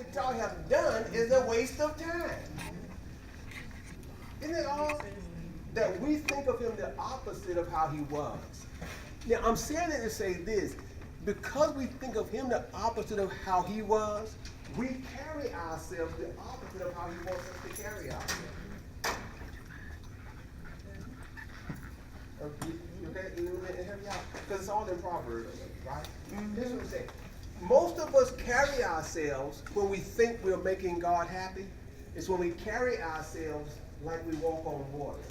that y'all have done is a waste of time. Isn't it all that we think of him the opposite of how he was? Now, I'm saying it to say this. Because we think of him the opposite of how he was, we carry ourselves the opposite of how he wants us to carry ourselves. Because it's all in Proverbs, right? This is what I'm saying. Most of us carry ourselves when we think we're making God happy. It's when we carry ourselves like we walk on water.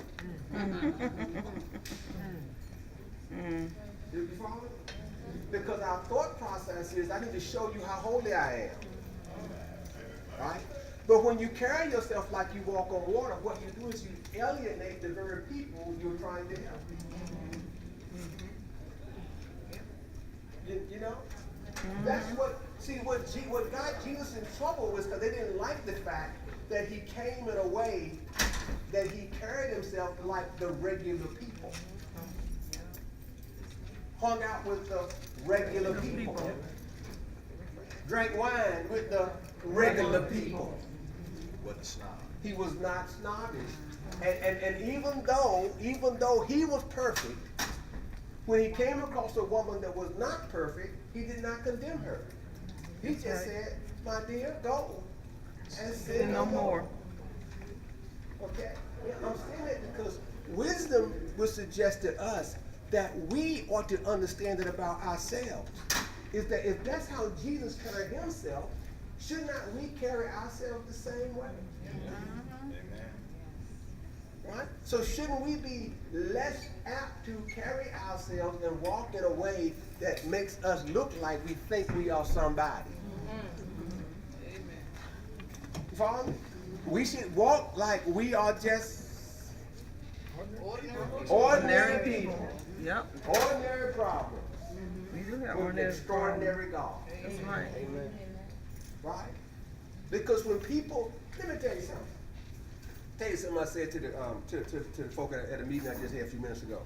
Did you follow? Because our thought process is, I need to show you how holy I am. Right? But when you carry yourself like you walk on water, what you do is you alienate the very people you're trying to help. You know? That's what got Jesus in trouble was because they didn't like the fact that he came in a way that he carried himself like the regular people. Hung out with the regular people. Drank wine with the regular people. He was not snobbish. And even though he was perfect, when he came across a woman that was not perfect, he did not condemn her. He just said, my dear, go and sin no more. Okay? Yeah, I'm saying that because wisdom would suggest to us that we ought to understand it about ourselves. Is that if that's how Jesus carried himself, should not we carry ourselves the same way? Right? So shouldn't we be less apt to carry ourselves and walk in a way that makes us look like we think we are somebody? You follow me? We should walk like we are just ordinary people. Yep. Ordinary problems. We do have With ordinary extraordinary God. That's right. Amen. Right? Because when people, let me tell you something. Tell you something I said to the folk at a meeting I just had a few minutes ago.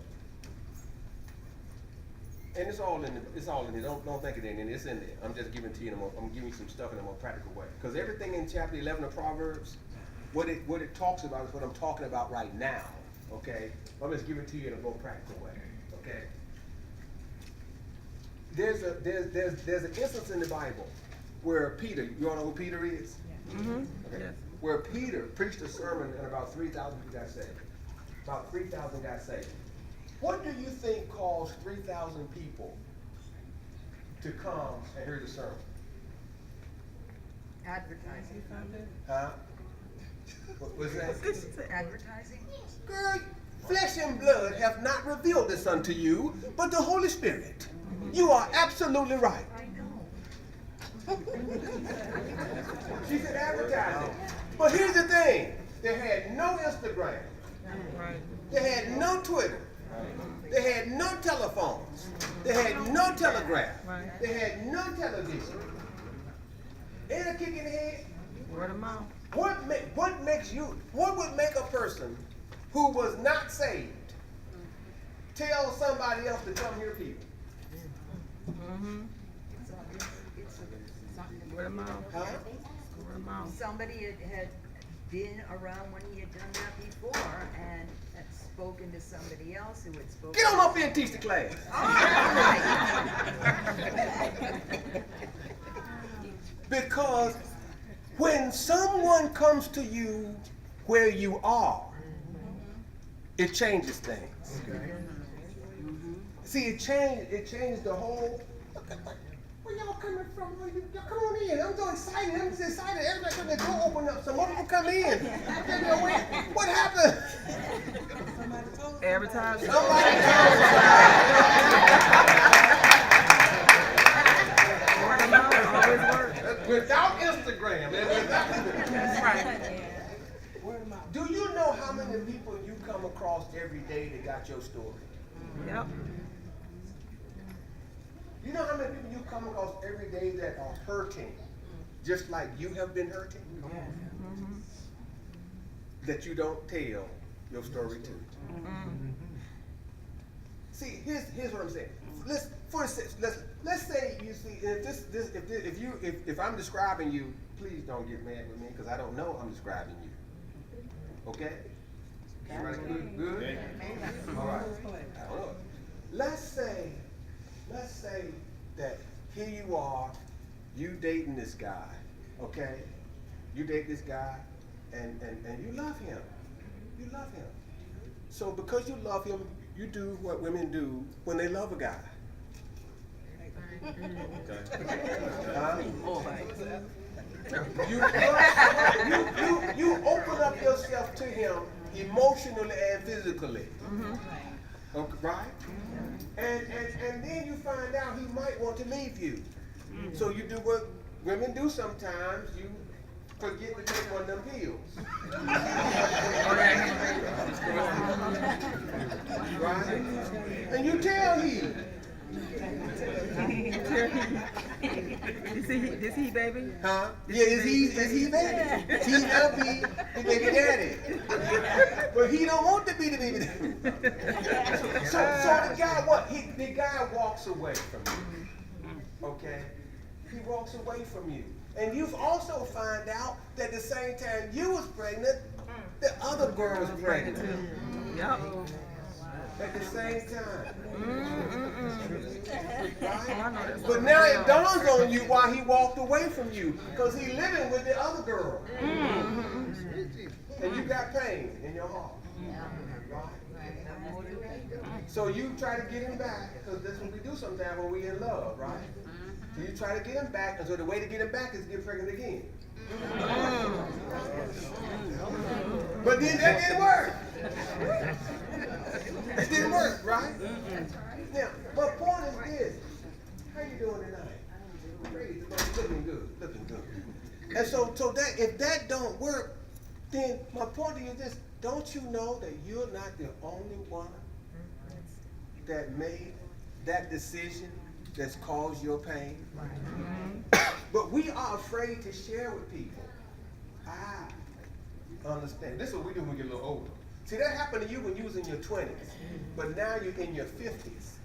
And it's all in there. Don't think it ain't in there. It's in there. I'm just giving to you. I'm giving you some stuff in a more practical way. Because everything in chapter 11 of Proverbs, what it talks about is what I'm talking about right now. Okay? I'm just giving it to you in a more practical way. Okay? There's an instance in the Bible where Peter, you all know who Peter is? Mm-hmm. Okay. Yes. Where Peter preached a sermon and about 3,000 people got saved. About 3,000 got saved. What do you think caused 3,000 people to come and hear the sermon? Advertising. Huh? What was that? Advertising. Girl, flesh and blood have not revealed this unto you, but the Holy Spirit. You are absolutely right. I know. She said advertising. But here's the thing. They had no Instagram. Right. They had no Twitter. They had no telephones. They had no telegraph. Right. They had no television. Ain't a kick in the head? Word of mouth. What would make a person who was not saved tell somebody else to come hear people? Mm-hmm. Word of mouth. Huh? Word of mouth. Somebody had been around when he had done that before and had spoken to somebody else who had spoken. Get on up here and teach the class. Because when someone comes to you where you are, it changes things. See, it changed the whole. Where y'all coming from? Y'all come on in. I'm so excited. I'm so excited. Everybody come in. The door open up. Some more people come in. What happened? Advertising. Somebody Word of mouth always works. without Instagram. That's right. Do you know how many people you come across every day that got your story? Yep. You know how many people you come across every day that are hurting, just like you have been hurting? Mm-hmm. That you don't tell your story to. Mm-hmm. See, here's what I'm saying. Let's say you see if I'm describing you please don't get mad with me because I don't know I'm describing you. Okay? Everybody good? Good? All right. I don't know. Let's say that here you are, you dating this guy, okay? You date this guy and you love him. You love him. So because you love him, you do what women do when they love a guy. Huh? You open up yourself to him emotionally and physically. Okay, right? And then you find out he might want to leave you. So you do what women do sometimes. You forget to take one of them pills. Right? And you tell him. Is he baby? Huh? Yeah, is he baby? He now be the baby daddy. But he don't want to be the baby daddy. So the guy the guy walks away from you. Okay? He walks away from you. And you've also find out that the same time you was pregnant, the other girl was pregnant. Yep. At the same time. Right? But now it dawns on you why he walked away from you. Because he living with the other girl. And you got pain in your heart. Right? So you try to get him back, because that's what we do sometimes when we're in love, right? So you try to get him back, and so the way to get him back is to get pregnant again. But then that didn't work. It didn't work, right? Now, my point is this. How you doing tonight? Praise the Lord. Looking good. Looking good. And so that if that don't work, then my point to you is this. Don't you know that you're not the only one that made that decision that's caused your pain? But we are afraid to share with people. I understand. This is what we do when we get a little older. See, that happened to you when you was in your 20s, but now you're in your 50s.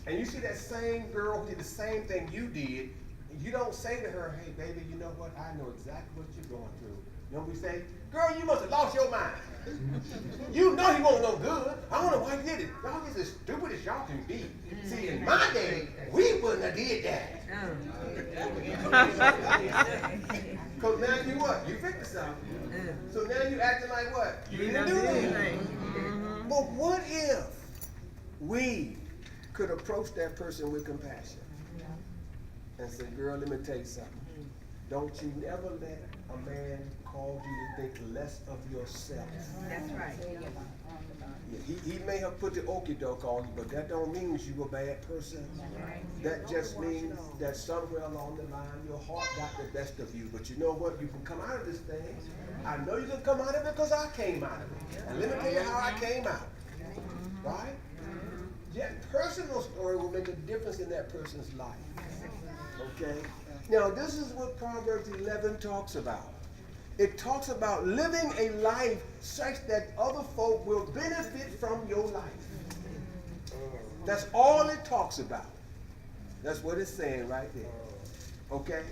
And you see that same girl who did the same thing you did, and you don't say to her, hey, baby, you know what? I know exactly what you're going through. You know what we say? Girl, you must have lost your mind. You know he won't no good. I don't know why you did it. Y'all just as stupid as y'all can be. See, in my day, we wouldn't have did that. Because now you what? You fixed something. So now you acting like what? You didn't do anything. But what if we could approach that person with compassion and say, girl, let me tell you something. Don't you ever let a man cause you to think less of yourself. That's right. Yeah, he may have put the okie doke on you, but that don't mean you a bad person. That just means that somewhere along the line your heart got the best of you. But you know what? You can come out of this thing. I know you can come out of it because I came out of it. And let me tell you how I came out. Right? Yeah, personal story will make a difference in that person's life. Okay? Now, this is what Proverbs 11 talks about. It talks about living a life such that other folk will benefit from your life. That's all it talks about. That's what it's saying right there. Okay?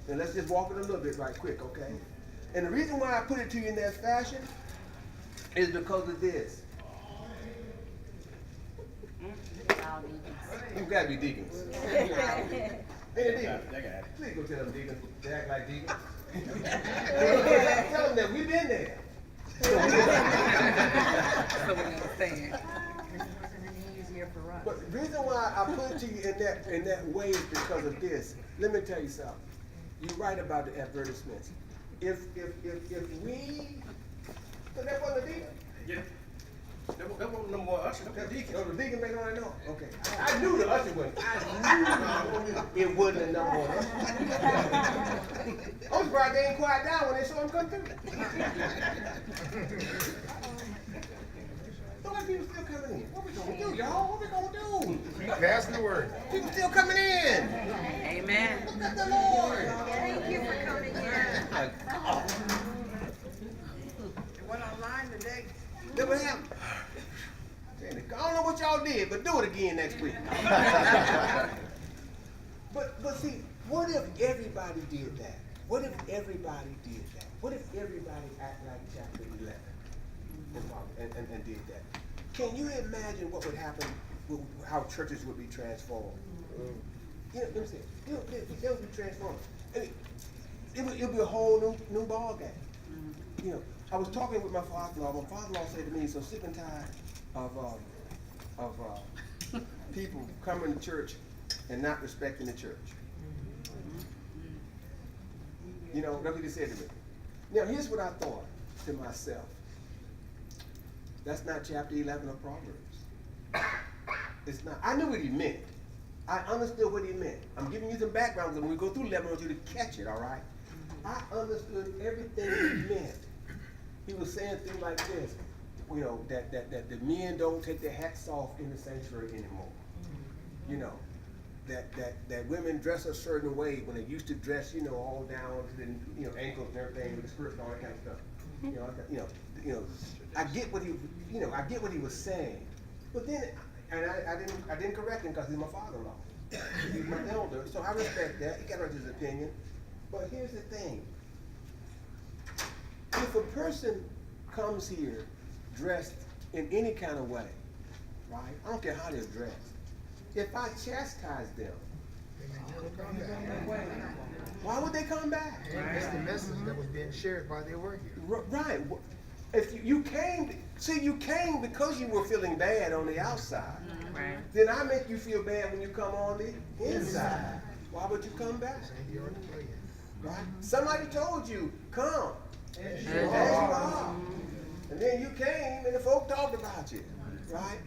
And let's just walk it a little bit right quick, okay? And the reason why I put it to you in that fashion is because of this. You gotta be deacons. Hey, deacons. Please go tell them deacons. They act like deacons. Tell them that we've been there. So we understand. Easier for us. But the reason why I put it to you in that way is because of this. Let me tell you something. You're right about the advertisements. If we, so that wasn't a deacon. Yeah. That wasn't no more usher. That was deacon. Oh, the deacon making all that noise? Okay. I knew the usher wasn't. I knew it wasn't a number one usher. I'm surprised they didn't quiet down when they saw him come through. So why people still coming in? What we gonna do, y'all? What we gonna do? Pass the word. People still coming in. Amen. Look at the Lord. Thank you for coming in. It went online today. Look what happened. I don't know what y'all did, but do it again next week. But see, what if everybody did that? What if everybody did that? What if everybody acted like chapter 11 and did that? Can you imagine what would happen, how churches would be transformed? You know what I'm saying? They would be transformed. I mean, it would be a whole new ball game. You know, I was talking with my father-in-law. My father-in-law said to me, he's so sick and tired of people coming to church and not respecting the church. You know, that's what he said to me. Now, here's what I thought to myself. That's not chapter 11 of Proverbs. It's not. I knew what he meant. I understood what he meant. I'm giving you some background, because when we go through 11, I want you to catch it, all right? I understood everything he meant. He was saying things like this, you know, that the men don't take their hats off in the sanctuary anymore. You know, that women dress a certain way when they used to dress, you know, all down to the, you know, ankles and everything with the skirts and all that kind of stuff. You know, I get what he was saying, but then, and I didn't correct him because he's my father-in-law. He's my elder, so I respect that. He got his opinion, but here's the thing: if a person comes here dressed in any kind of way, right? I don't care how they're dressed. If I chastise them, why would they come back? That's the message that was being shared while they were here. Right. If you came because you were feeling bad on the outside. Right. Then I make you feel bad when you come on the inside. Why would you come back? Right? Somebody told you, come. As you are. And then you came and the folk talked about you. Right?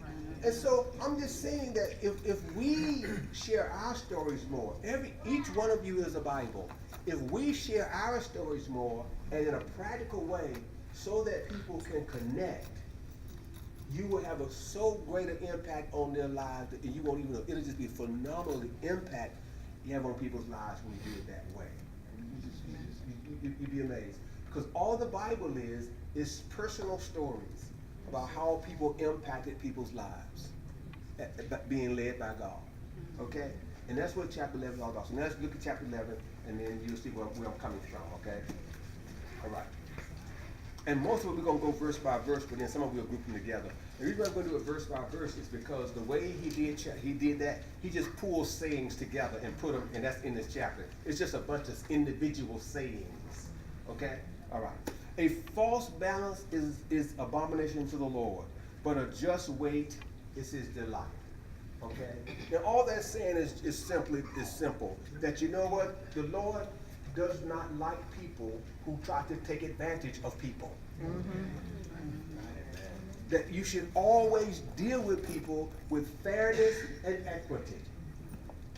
And so I'm just saying that if we share our stories more, each one of you is a Bible. If we share our stories more and in a practical way so that people can connect, you will have a so great an impact on their lives that you won't even know. It'll just be a phenomenal impact you have on people's lives when you do it that way. You'd be amazed. Because all the Bible is personal stories about how people impacted people's lives, being led by God. Okay? And that's what chapter 11 is all about. So now let's look at chapter 11, and then you'll see where I'm coming from, okay? All right. And most of it we're going to go verse by verse, but then some of it we'll group them together. The reason I'm going to do it verse by verse is because the way he did that, he just pulled sayings together and put them, and that's in this chapter. It's just a bunch of individual sayings, okay? All right. A false balance is abomination to the Lord, but a just weight is his delight. Okay? Now all that's saying is simple. That you know what? The Lord does not like people who try to take advantage of people. That you should always deal with people with fairness and equity.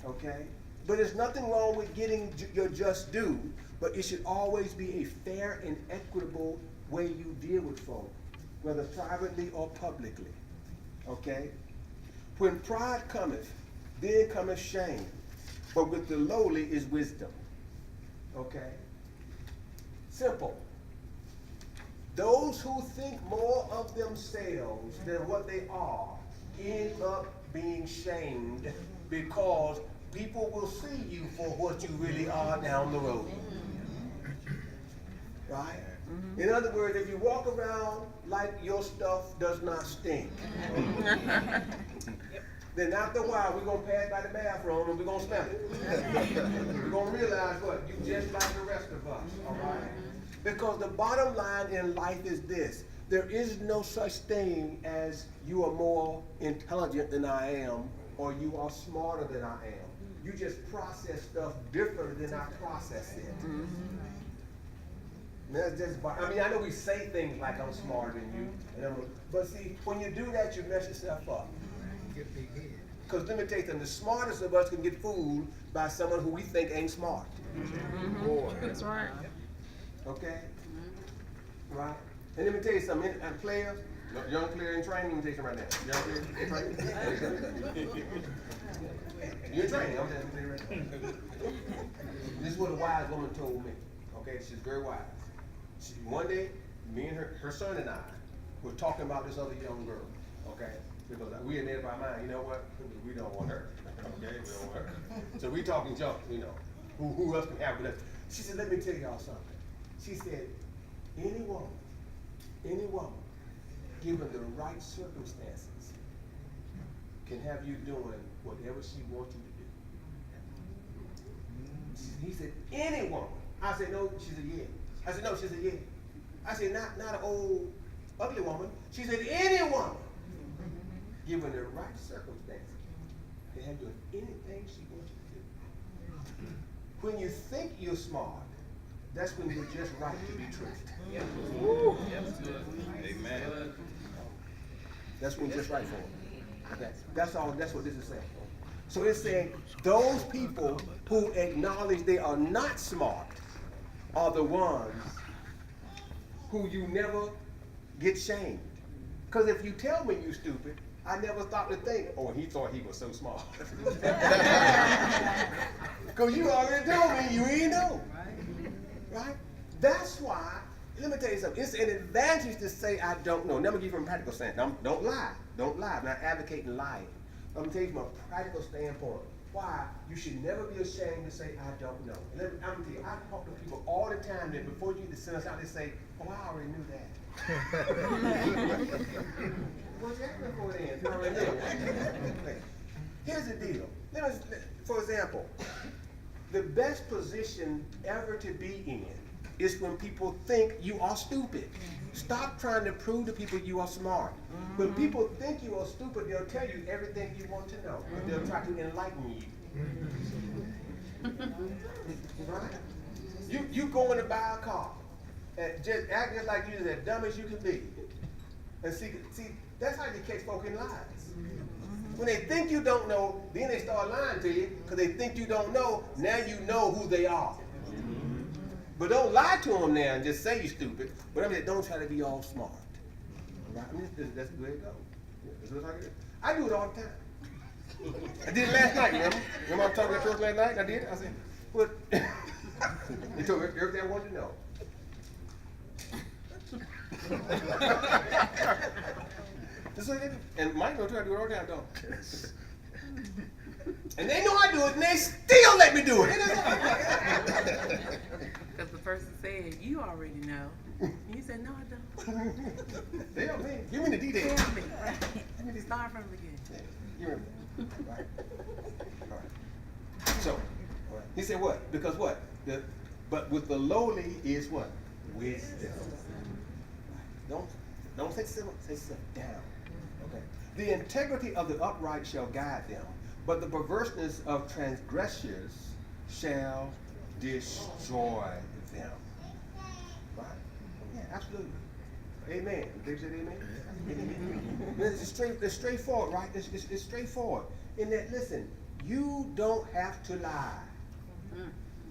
Okay? But there's nothing wrong with getting your just due, but it should always be a fair and equitable way you deal with folk, whether privately or publicly. Okay? When pride cometh, then cometh shame, but with the lowly is wisdom. Okay? Simple. Those who think more of themselves than what they are end up being shamed because people will see you for what you really are down the road. Right? In other words, if you walk around like your stuff does not stink, then after a while we're going to pass by the bathroom and we're going to smell it. We're going to realize what? You just like the rest of us. All right? Because the bottom line in life is this. There is no such thing as you are more intelligent than I am or you are smarter than I am. You just process stuff differently than I process it. That's just, I mean, I know we say things like I'm smarter than you, but see, when you do that, you mess yourself up. Because let me tell you something, the smartest of us can get fooled by someone who we think ain't smart. That's right. Okay? Right? And let me tell you something, and players, young player in training, let me tell you something right now. Young player in training. You're in training, I'm telling you right now. This is what a wise woman told me. Okay, she's very wise. One day, me and her son and I were talking about this other young girl. Okay? Because we had made up our mind, you know what? We don't want her. Okay? We don't want her. So we talking junk, you know. Who else can have with us? She said, let me tell y'all something. She said, any woman, given the right circumstances, can have you doing whatever she wants you to do. He said, any woman. I said, no. She said, yeah. I said, no. She said, yeah. I said, not an old, ugly woman. She said, any woman, given the right circumstances, can have you doing anything she wants you to do. When you think you're smart, that's when you're just right to be tricked. Amen. That's when you're just right for it. Okay. That's all. That's what this is saying. So it's saying those people who acknowledge they are not smart are the ones who you never get shamed. Because if you tell me you stupid, I never thought to think, oh, he thought he was so smart. Because you already told me you ain't know. Right? That's why, let me tell you something. It's an advantage to say I don't know. Let me give you from a practical standpoint. Don't lie. Don't lie. I'm not advocating lying. I'm going to tell you from a practical standpoint why you should never be ashamed to say I don't know. And I'm going to tell you, I talk to people all the time that before you send us out, they say, oh, I already knew that. What's happening for then? You already knew. Here's the deal. For example, the best position ever to be in is when people think you are stupid. Stop trying to prove to people you are smart. When people think you are stupid, they'll tell you everything you want to know. But they'll try to enlighten you. Right? You going to buy a car and just act just like you're as dumb as you can be. And see, that's how you catch folk in lies. When they think you don't know, then they start lying to you because they think you don't know. Now you know who they are. But don't lie to them now and just say you're stupid. But I mean, don't try to be all smart. Right? I mean, that's the way it goes. That's what I do it all the time. I did it last night, remember? Remember I was talking at church last night? I did it. I said, what? They told me everything I wanted to know. That's what they do. And Mike don't try to do it all the time, don't they? And they know I do it, and they still let me do it. Because the person said, you already know. And you said, no, I don't. Tell me. Give me the details. Tell me. Let me start from the beginning. You remember. Right. All right. So, he said what? Because what? But with the lowly is what? Wisdom. Don't say sit down. Okay. The integrity of the upright shall guide them, but the perverseness of transgressors shall destroy them. Right? Yeah, absolutely. Amen. They said amen? Amen. It's straightforward, right? It's straightforward. In that, listen, you don't have to lie.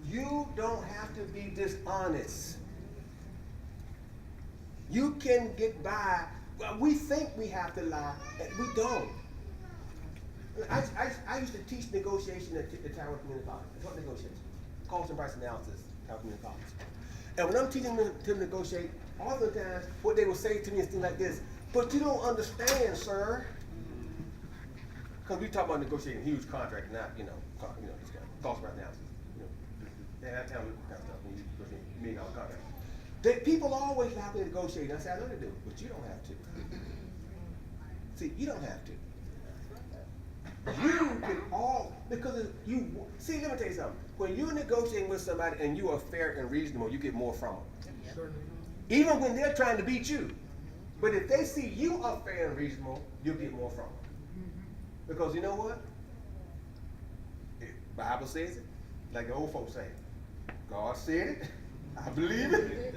You don't have to be dishonest. You can get by. Well, we think we have to lie, and we don't. I used to teach negotiation at Tower Community College. I taught negotiation, cost and price analysis, Tower Community College. And when I'm teaching them to negotiate, oftentimes what they will say to me is things like this: "But you don't understand, sir." Because we talk about negotiating huge contracts, not this kind of cost and price analysis. That's how we kind of stuff when you negotiate $1 million contract. People always have to negotiate. I say, I know they do, but you don't have to. See, you don't have to. You can because see, let me tell you something. When you're negotiating with somebody and you are fair and reasonable, you get more from them. Even when they're trying to beat you. But if they see you are fair and reasonable, you'll get more from them. Because you know what? The Bible says it, like the old folks say. God said it. I believe it.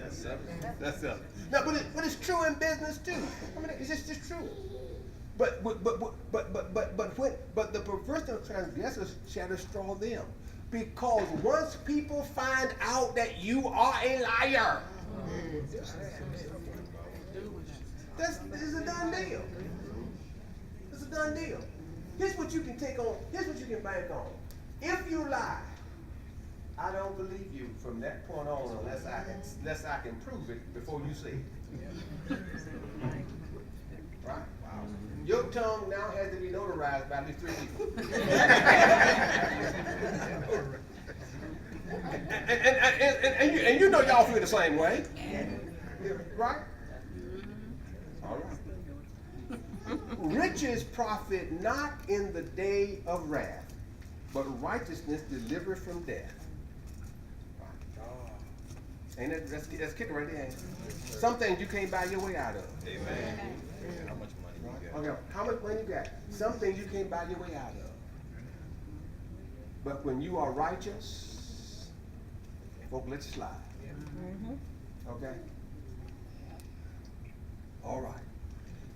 That's it. No, but it's true in business too. I mean, it's just true. But the perverse of transgressors shall destroy them, because once people find out that you are a liar, this is a done deal. It's a done deal. Here's what you can take on. Here's what you can bank on. If you lie, I don't believe you from that point on unless I can prove it before you say it. Right? Wow. Your tongue now has to be notarized by at least 3 people. And you know y'all feel the same way. Right? All right. Riches profit not in the day of wrath, but righteousness delivered from death. Ain't that, that's kicking right there. Some things you can't buy your way out of. Amen. How much money you got? Okay, how much money you got? Some things you can't buy your way out of. But when you are righteous, folk let you slide. Okay? All right.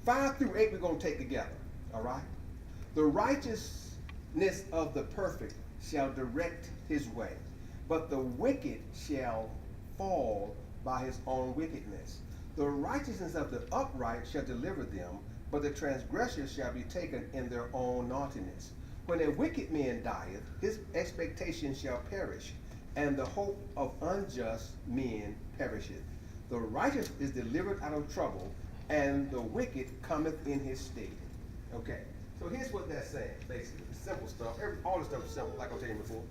5 through 8 we're going to take together. All right? The righteousness of the perfect shall direct his way, but the wicked shall fall by his own wickedness. The righteousness of the upright shall deliver them, but the transgressors shall be taken in their own naughtiness. When a wicked man dieth, his expectation shall perish, and the hope of unjust men perisheth. The righteous is delivered out of trouble, and the wicked cometh in his stead. Okay, so here's what that's saying, basically. Simple stuff. All this stuff is simple, like I was telling you before.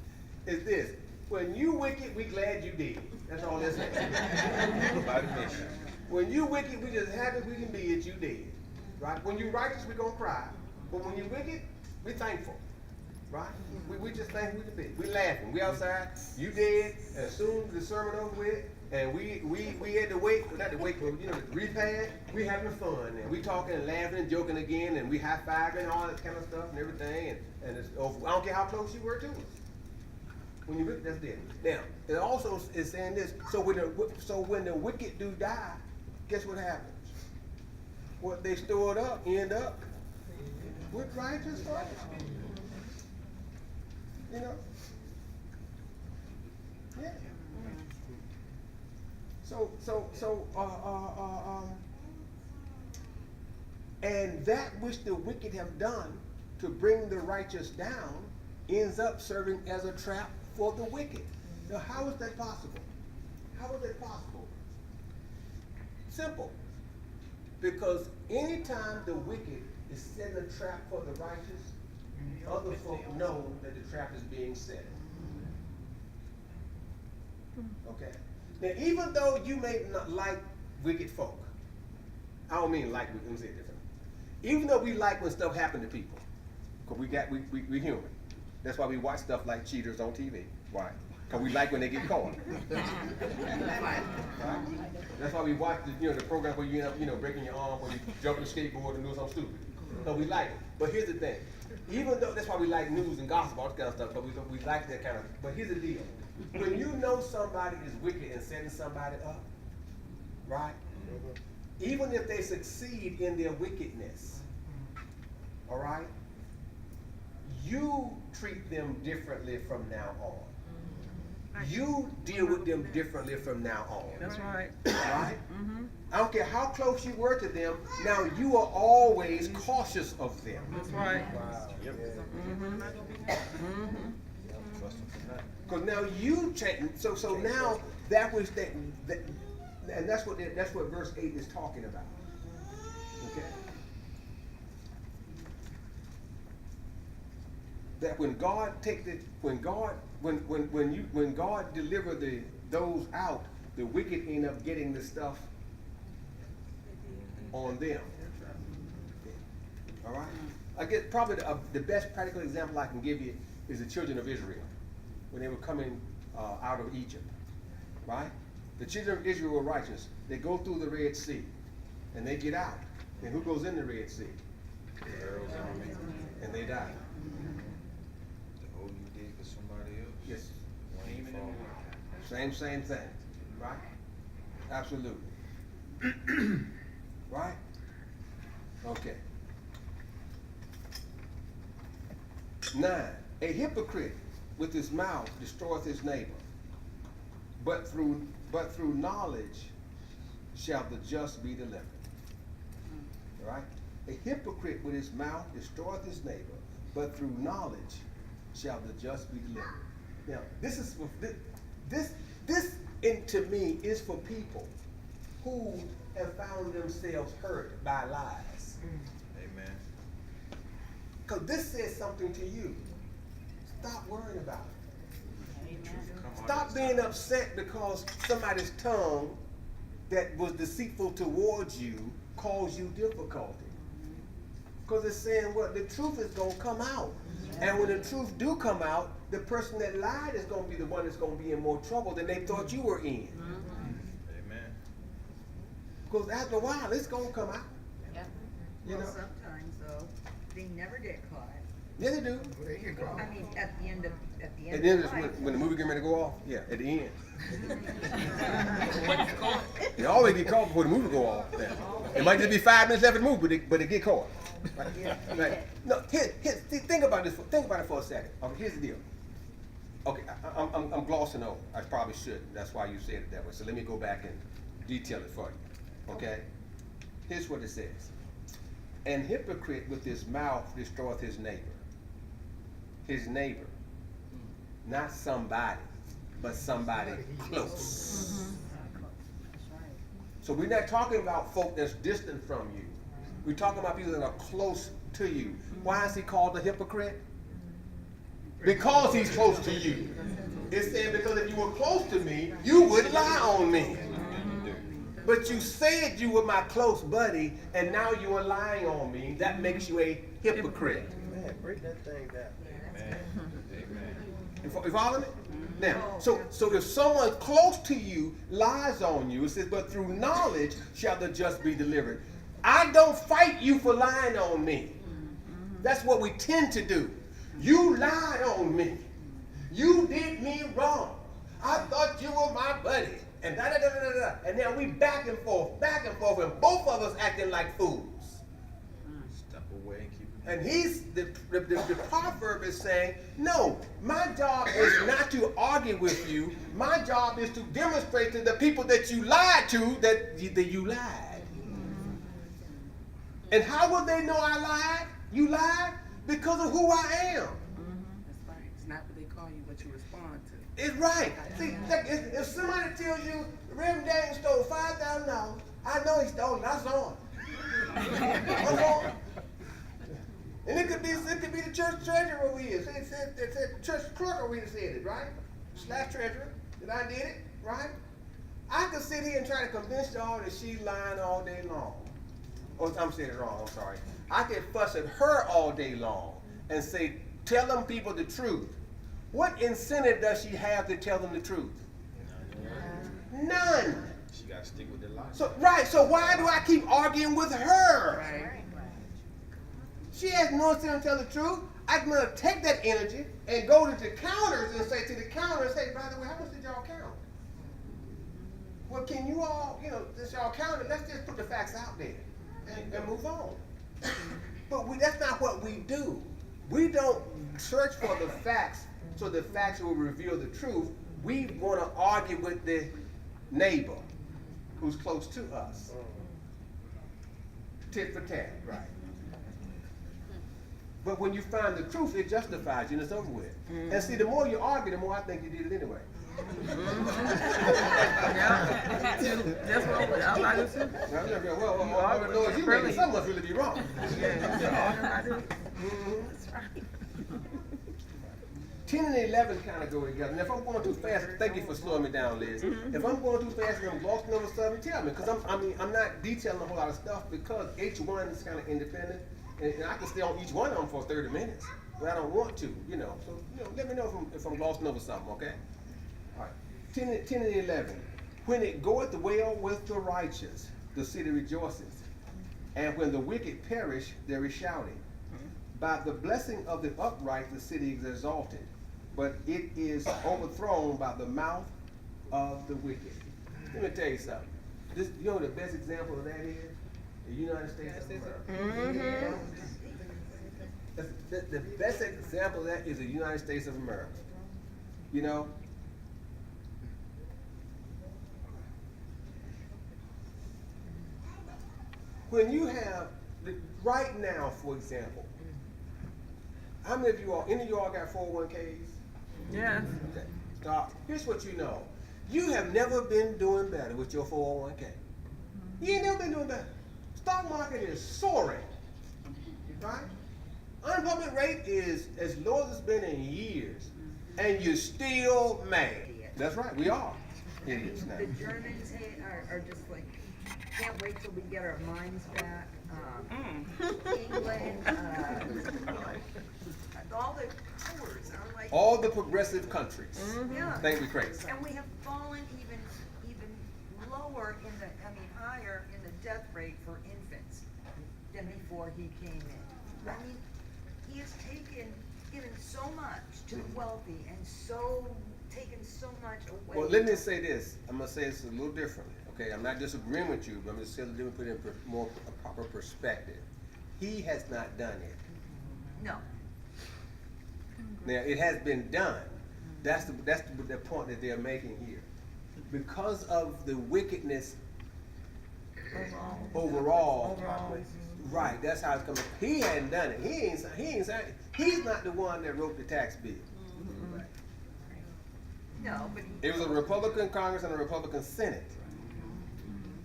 Is this: when you wicked, we glad you did. That's all that's saying. By the mission. When you wicked, we just happy we can be it, you did. Right? When you righteous, we gonna cry. But when you wicked, we thankful. Right? We just think we can be. We laughing. We outside, you dead, and as soon as the sermon over with, and we had to wait, not to wait, but you know, the repast, we having fun, and we talking and laughing and joking again, and we high-fiving and all that kind of stuff and everything, and it's over. I don't care how close you were to us. When you wicked, that's dead. Now, it also is saying this, so when the wicked do die, guess what happens? What they stored up end up with righteous folks. You know? Yeah. And that which the wicked have done to bring the righteous down ends up serving as a trap for the wicked. Now, how is that possible? How is that possible? Simple. Because anytime the wicked is setting a trap for the righteous, other folk know that the trap is being set. Okay? Now, even though you may not like wicked folk, I don't mean like, let me say it differently. Even though we like when stuff happens to people, because we human. That's why we watch stuff like cheaters on TV. Why? Because we like when they get caught. Right? That's why we watch the program where you end up breaking your arm, or you jump on the skateboard and do something stupid. Because we like it. But here's the thing. Even though that's why we like news and gossip, all that kind of stuff, but we like that kind of. But here's the deal. When you know somebody is wicked and setting somebody up, right? Even if they succeed in their wickedness, all right, you treat them differently from now on. You deal with them differently from now on. That's right. Right? I don't care how close you were to them, now you are always cautious of them. That's right. Wow. Yep. Because now you change. So now that was that, and that's what verse 8 is talking about. Okay. That when God when God deliver those out, the wicked end up getting the stuff on them. All right. I guess probably the best practical example I can give you is the children of Israel when they were coming out of Egypt. Right. The children of Israel were righteous. They go through the Red Sea, and they get out. And who goes in the Red Sea? Pharaoh's army. And they die. The whole you did for somebody else. Yes. One ain't falling. Same thing. Right? Absolutely. Right? Okay. 9. A hypocrite with his mouth destroyeth his neighbor, but through knowledge shall the just be delivered. All right? A hypocrite with his mouth destroyeth his neighbor, but through knowledge shall the just be delivered. Now, this to me is for people who have found themselves hurt by lies. Amen. Because this says something to you. Stop worrying about it. Stop being upset because somebody's tongue that was deceitful towards you caused you difficulty. Because it's saying what the truth is going to come out. And when the truth do come out, the person that lied is going to be the one that's going to be in more trouble than they thought you were in. Amen. Because after a while, it's going to come out. You Well, know? sometimes though, they never get caught. Yeah, they do. They get caught. I mean, at the end of At the end of of life. when the movie getting ready to go off, yeah, at the end. They always get caught before the movie go off. Yeah. It might just be 5 minutes left of the movie, but they get caught. Right? Right. No, see, think about this. Think about it for a second. Okay, here's the deal. Okay, I'm glossing over. I probably should. That's why you said it that way. So let me go back and detail it for you. Okay? Here's what it says. An hypocrite with his mouth destroyeth his neighbor. His neighbor. Not somebody, but somebody close. So we're not talking about folk that's distant from you. We're talking about people that are close to you. Why is he called a hypocrite? Because he's close to you. It's saying because if you were close to me, you would lie on me. But you said you were my close buddy, and now you are lying on me. That makes you a hypocrite. Man, break that thing down. Amen. Amen. You follow me? Now, so if someone close to you lies on you, it says, but through knowledge shall the just be delivered. I don't fight you for lying on me. That's what we tend to do. You lied on me. You did me wrong. I thought you were my buddy. And da-da-da-da-da-da. And now we back and forth, and both of us acting like fools. Step away and keep it. And the proverb is saying, no, my job is not to argue with you. My job is to demonstrate to the people that you lied to that you lied. And how will they know I lied? You lied? Because of who I am. That's right. It's not what they call you, what you respond to. It's right. See, if somebody tells you Reverend Daniel stole $5,000, I know he stole it. That's on. That's on. And it could be the church treasurer over here. It said church clerk over here said it, right? / treasurer that I did it, right? I could sit here and try to convince y'all that she's lying all day long. Oh, I'm saying it wrong. I'm sorry. I could fuss at her all day long and say, tell them people the truth. What incentive does she have to tell them the truth? None. She got to stick with the lie. So why do I keep arguing with her? Right. She has no incentive to tell the truth. I'm going to take that energy and go to the counters and say to the counter, say, by the way, how much did y'all count? Well, can you all, this y'all count it? Let's just put the facts out there and move on. But that's not what we do. We don't search for the facts so the facts will reveal the truth. We want to argue with the neighbor who's close to us. Tit for tat, right? But when you find the truth, it justifies you and it's over with. And see, the more you argue, the more I think you did it anyway. That's what I like to say. Well, Lord, you making some must really be wrong. Mm-hmm. 10 and 11 kind of go together. And if I'm going too fast, thank you for slowing me down, Liz. If I'm going too fast and I'm glossing over something, tell me. Because I'm not detailing a whole lot of stuff because each one is kind of independent. And I can stay on each one of them for 30 minutes. But I don't want to, So, let me know if I'm glossing over something, okay? All right. 10 and 11. When it goeth well with the righteous, the city rejoices. And when the wicked perish, there is shouting. By the blessing of the upright, the city is exalted, but it is overthrown by the mouth of the wicked. Let me tell you something. You know the best example of that is? The United States of America. The best example of that is the United States of America. When you have, right now, for example, how many of you all, any of you all got 401ks? Yes. Okay. Stop. Here's what you know. You have never been doing better with your 401k. You ain't never been doing better. Stock market is soaring. Right? Unemployment rate is as low as it's been in years. And you're still mad. That's right, we are idiots now. The Germans are just like, can't wait till we get our minds back. England, all the powers are like. All the progressive countries Yeah. think we crazy. And we have fallen even lower in the, higher in the death rate for infants than before he came in. I mean, he has given so much to the wealthy and taken so much away. Well, let me say this. I'm gonna say this a little differently. Okay, I'm not disagreeing with you, but I'm just saying, let me put it in more a proper perspective. He has not done it. No. Now, it has been done. That's the point that they're making here. Because of the wickedness overall, right? That's how it's coming. He hadn't done it. He's not the one that wrote the tax bill. No, but It was a Republican Congress and a Republican Senate.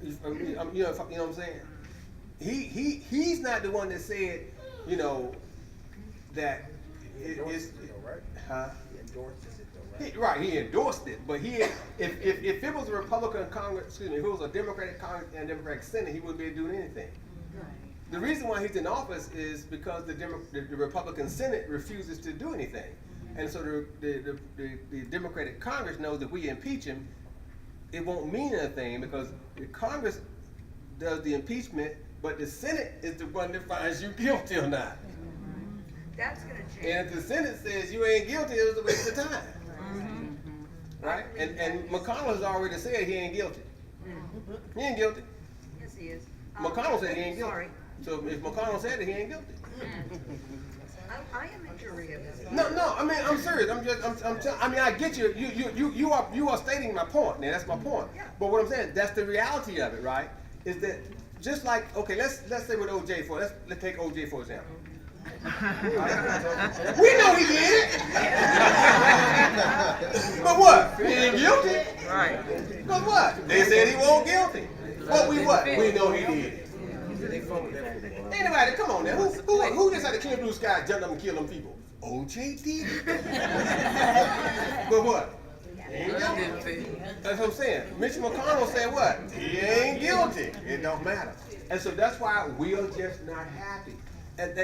You know what I'm saying? He's not the one that said, that it's right? huh? He endorses it though, right? Right, he endorsed it, but if it was a Republican Congress, if it was a Democratic Congress and a Democratic Senate, he wouldn't be doing anything. The reason why he's in office is because the Republican Senate refuses to do anything, and so the Democratic Congress knows that if we impeach him, it won't mean anything because the Congress does the impeachment, but the Senate is the one that finds you guilty or not. that's gonna change. And if the Senate says you ain't guilty, it was a waste of time. Right? And McConnell has already said he ain't guilty. He ain't guilty. Yes, he is. McConnell said he ain't guilty. Sorry. So if McConnell said it, he ain't guilty. I am a jury of this. No, I mean, I'm serious. I get you. You are stating my point. Now, that's my point. Yeah. But what I'm saying, that's the reality of it, right? Is that just like, okay, let's say with OJ let's take OJ for example. Right? We know he did it. But what? He ain't guilty. Right. But what? They said he wasn't guilty. But we what? We know he did it. Anybody, come on now. Who just had to clear blue sky, jump up and kill them people? OJ did it. But what? He ain't guilty. That's what I'm saying. Mitch McConnell said what? He ain't guilty. It don't matter. And so that's why we're just not happy. And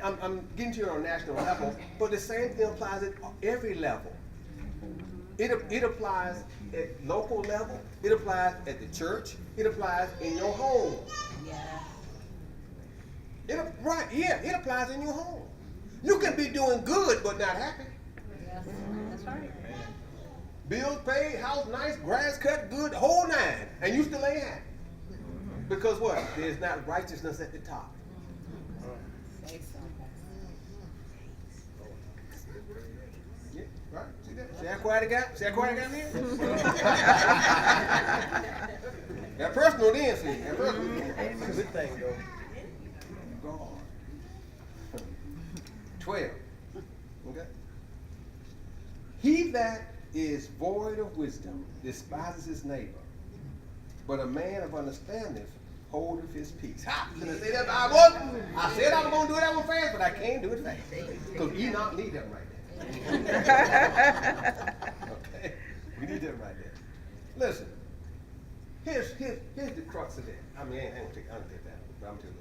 I'm getting to it on a national level, but the same thing applies at every level. It applies at local level. It applies at the church. It applies in your home. It applies in your home. You can be doing good but not happy. That's right. Bills paid, house nice, grass cut good, whole nine, and you still ain't happy. Because what? There's not righteousness at the top. Yeah, right? See that? See how quiet it got? See how quiet it got in here? That personal then, see. That personal. Good thing though. God. 12. Okay? He that is void of wisdom despises his neighbor, but a man of understanding holdeth his peace. Ha! Can I say that? I said I was going to do that one fast, but I can't do it fast. Because Enoch need that right there. Okay? We need that right there. Listen. Here's the crux of that. I mean, I ain't gonna take that, but I'm gonna tell you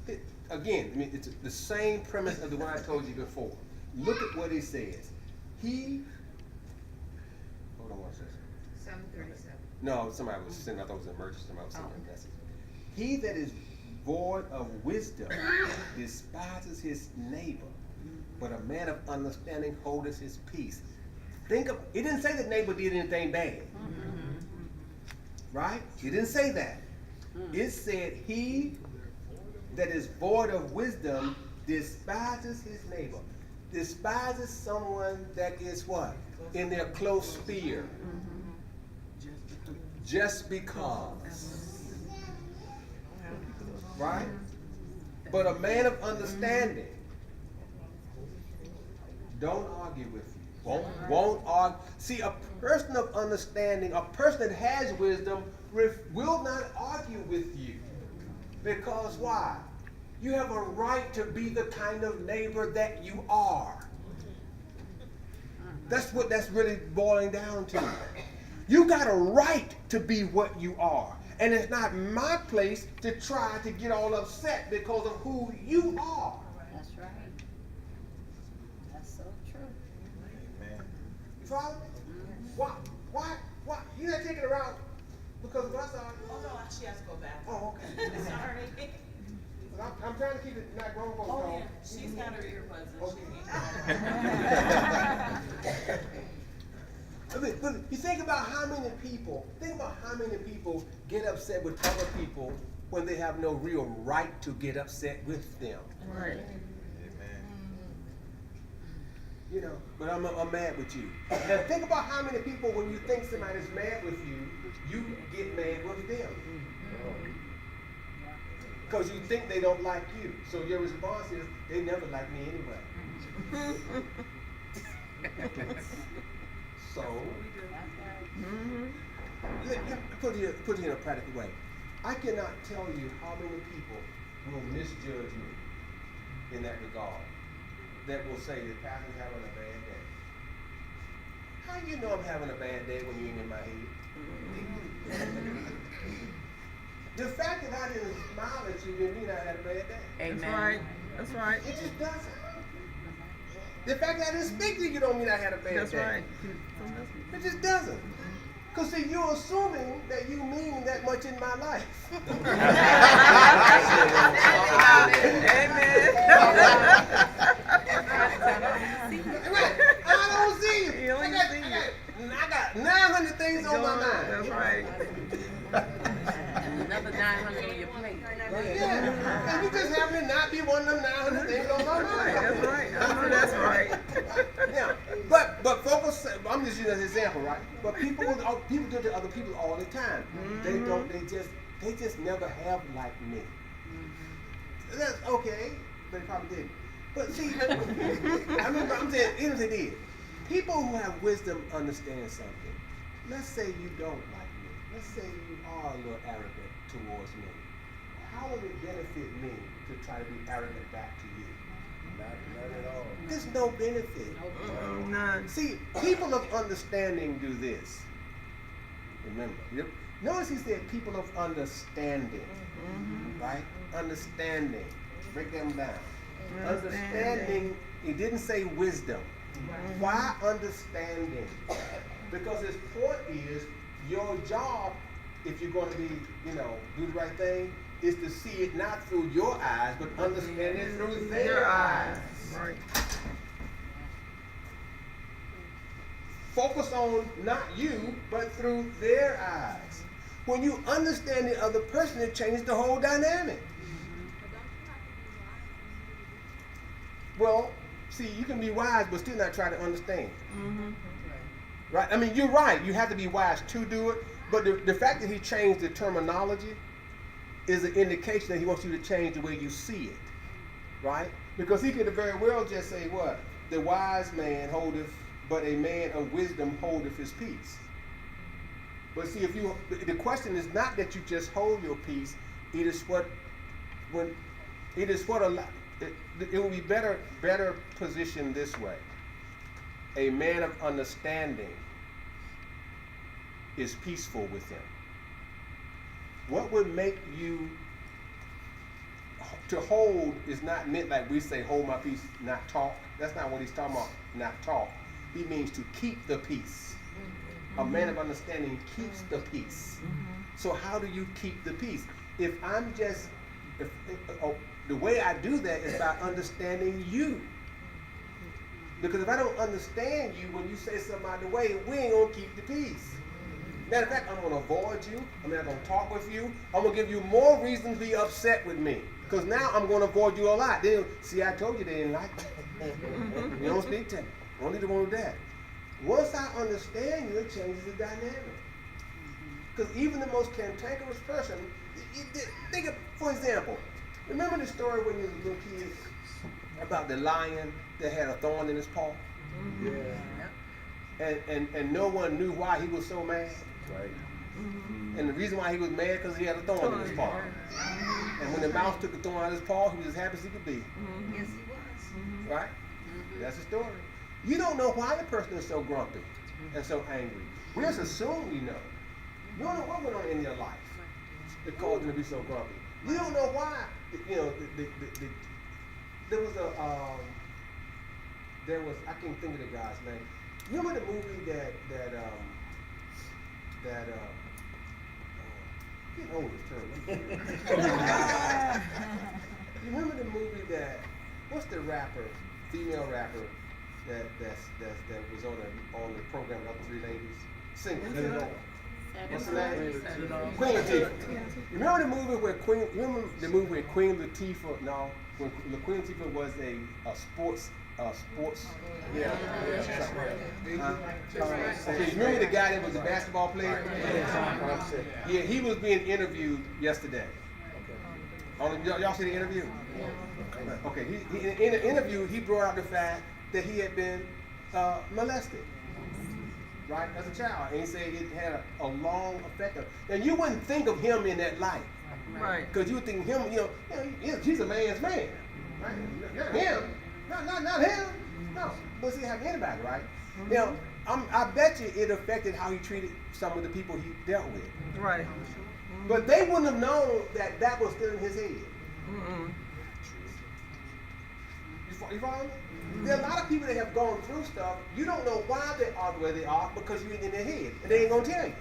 that. Again, I mean, it's the same premise of the one I told you before. Look at what he says. Hold on one second. 737. No, somebody was sending, I thought it was an emergency, somebody was sending a message. He that is void of wisdom despises his neighbor, but a man of understanding holdeth his peace. It didn't say that neighbor did anything bad. Right? It didn't say that. It said he that is void of wisdom despises his neighbor. Despises someone that is what? In their close sphere. Just because. Right? But a man of understanding don't argue with you. Won't argue. See, a person of understanding, a person that has wisdom, will not argue with you. Because why? You have a right to be the kind of neighbor that you are. That's what that's really boiling down to. You got a right to be what you are. And it's not my place to try to get all upset because of who you are. That's right. That's so true. Amen. You follow me? Why? You not taking it around because of us? Oh, no, she has to go back. Oh, okay. Sorry. I'm trying to keep it not grown folks Oh, talk. yeah, she's got her earbuds and she But you think about how many people get upset with other people when they have no real right to get upset with them. Right. Amen. You know, but I'm mad with you. And think about how many people, when you think somebody's mad with you, you get mad with them. Because you think they don't like you. So your response is, they never like me anyway. So, let me put it in a practical way. I cannot tell you how many people will misjudge me in that regard. That will say the pastor's having a bad day. How you know I'm having a bad day when you ain't in my head? The fact that I didn't smile at you didn't mean I had a bad day. Amen. That's right. That's right. It just doesn't. The fact that I didn't speak to you don't mean I had a bad That's day. right. It just doesn't. Because see, you're assuming that you mean that much in my life. I don't see you. He only see you. I got 900 things on my mind. That's right. Another 900 on your plate. Yeah, and you just happen to not be one of them 900 things on my mind. That's right. I know that's right. Yeah, but focus. I'm just using an example, right? But people do it to other people all the time. They don't. They just never have like me. That's okay. They probably didn't. But see, I remember I'm saying, even if they did, people who have wisdom understand something. Let's say you don't like me. Let's say you are a little arrogant towards me. How would it benefit me to try to be arrogant back to you? Not at all. There's no benefit. None. See, people of understanding do this. Remember, notice he said people of understanding, right? Understanding. Break them down. Understanding. He didn't say wisdom. Why understanding? Because his point is your job, if you're going to be, do the right thing, is to see it not through your eyes, but understand it through their eyes. Right. Focus on not you, but through their eyes. When you understand the other person, it changes the whole dynamic. Well, see, you can be wise, but still not try to understand. Right? I mean, you're right. You have to be wise to do it. But the fact that he changed the terminology is an indication that he wants you to change the way you see it. Right? Because he could very well just say what? The wise man holdeth, but a man of wisdom holdeth his peace. But see, the question is not that you just hold your peace. It will be better positioned this way. A man of understanding is peaceful with him. What would make you to hold is not meant like we say hold my peace, not talk. That's not what he's talking about, not talk. He means to keep the peace. A man of understanding keeps the peace. So how do you keep the peace? The way I do that is by understanding you. Because if I don't understand you, when you say something out of the way, we ain't gonna keep the peace. Matter of fact, I'm gonna avoid you. I'm not gonna talk with you. I'm gonna give you more reason to be upset with me. Because now I'm gonna avoid you a lot. See, I told you they didn't like me. You don't speak to me. Only the one with that. Once I understand you, it changes the dynamic. Because even the most cantankerous person, think of, for example, remember the story when you was a little kid about the lion that had a thorn in his paw? Yeah. And no one knew why he was so mad. Right. And the reason why he was mad because he had a thorn in his paw. And when the mouse took the thorn out of his paw, he was as happy as he could be. Yes, he was. Right? That's the story. You don't know why the person is so grumpy and so angry. We just assume we know. You don't know what went on in their life that caused them to be so grumpy. You don't know why. You know, there was I can't think of the guy's name. You remember the movie getting old is terrible. You remember the movie what's the rapper, female rapper that was on the program with the three ladies? Singing. What's the name? Queen Latifah. You remember the movie where Queen Latifah? No, when Queen Latifah was a sports. Yeah. You remember the guy that was a basketball player? Yeah, he was being interviewed yesterday. Y'all see the interview? Okay. In the interview, he brought out the fact that he had been molested. Right, as a child, and he said it had a long effect on him. And you wouldn't think of him in that light, Right. because you would think him, he's a man's man, right? Not him, not him. No, but see, have anybody, right? Now, I bet you it affected how he treated some of the people he dealt with. Right. But they wouldn't have known that was still in his head. Mm-mm. You follow me? There are a lot of people that have gone through stuff. You don't know why they are the way they are because you ain't in their head, and they ain't gonna tell you.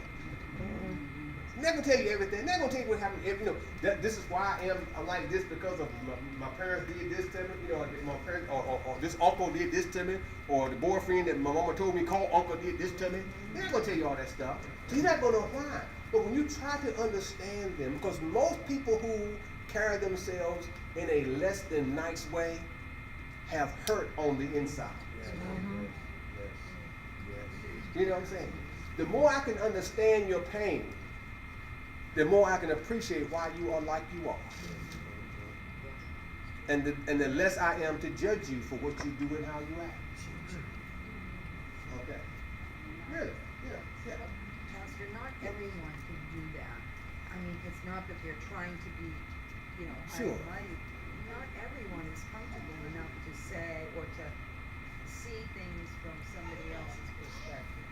They're not gonna tell you everything. They're not gonna tell you what happened. This is why I'm like this because of my parents did this to me. My parents or this uncle did this to me, or the boyfriend that my mama told me called uncle did this to me. They're not gonna tell you all that stuff. So you're not gonna know why. But when you try to understand them, because most people who carry themselves in a less than nice way have hurt on the inside. You know what I'm saying? The more I can understand your pain, the more I can appreciate why you are like you are. And the less I am to judge you for what you do and how you act. Okay? Really? Yeah. Pastor, not everyone can do that. I mean, it's not that they're trying to be, high Sure. and mighty. Not everyone is comfortable enough to say or to see things from somebody else's perspective.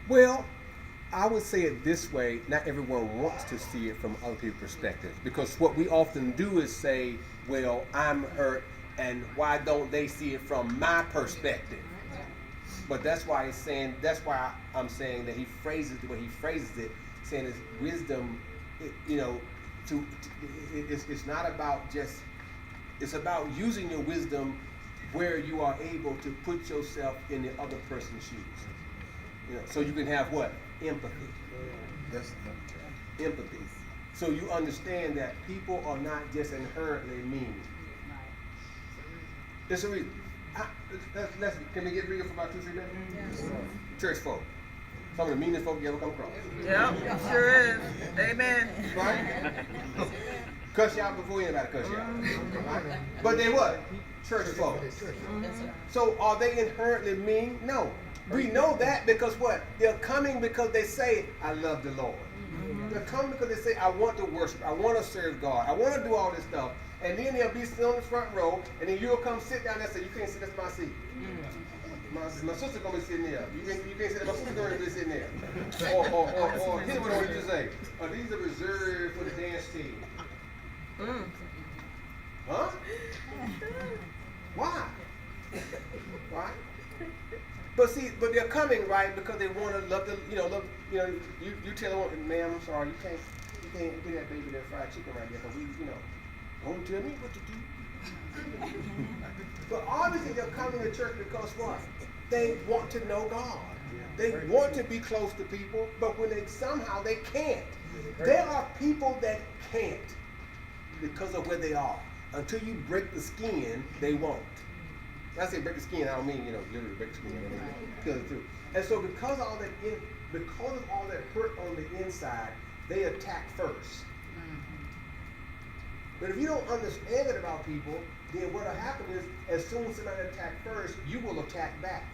Well, I would say it this way, not everyone wants to see it from other people's perspective. Because what we often do is say, well, I'm hurt, and why don't they see it from my perspective? But that's why I'm saying that he phrases the way he phrases it, saying it's wisdom, it's not about it's about using your wisdom where you are able to put yourself in the other person's shoes. So you can have what? Empathy. Empathy. So you understand that people are not just inherently mean. There's a reason. Can we get real for about 2-3 minutes? Yes. Church folk. Some of the meanest folk you ever come across. Yep, sure is. Amen. Right? Cuss you out before anybody cuss you out. Right? But they what? Church folk. So are they inherently mean? No. We know that because what? They're coming because they say, I love the Lord. They're coming because they say, I want to worship, I want to serve God, I want to do all this stuff. And then they'll be sitting on the front row, and then you'll come sit down there and say, you can't sit, that's my seat. My sister's going to be sitting there. You can't sit, my sister's going to be sitting there. Or here's what I want you to say. These are reserved for the dance team. Huh? Why? Right? But they're coming, right, because they want to love the, you tell them, ma'am, I'm sorry, you can't get that baby that fried chicken right there, because don't tell me what to do. But obviously they're coming to church because what? They want to know God. They want to be close to people, but when somehow they can't. There are people that can't because of where they are. Until you break the skin, they won't. When I say break the skin, I don't mean, literally break the skin. I mean, kill it too. And so because of all that hurt on the inside, they attack first. But if you don't understand it about people, then what will happen is, as soon as somebody attacks first, you will attack back.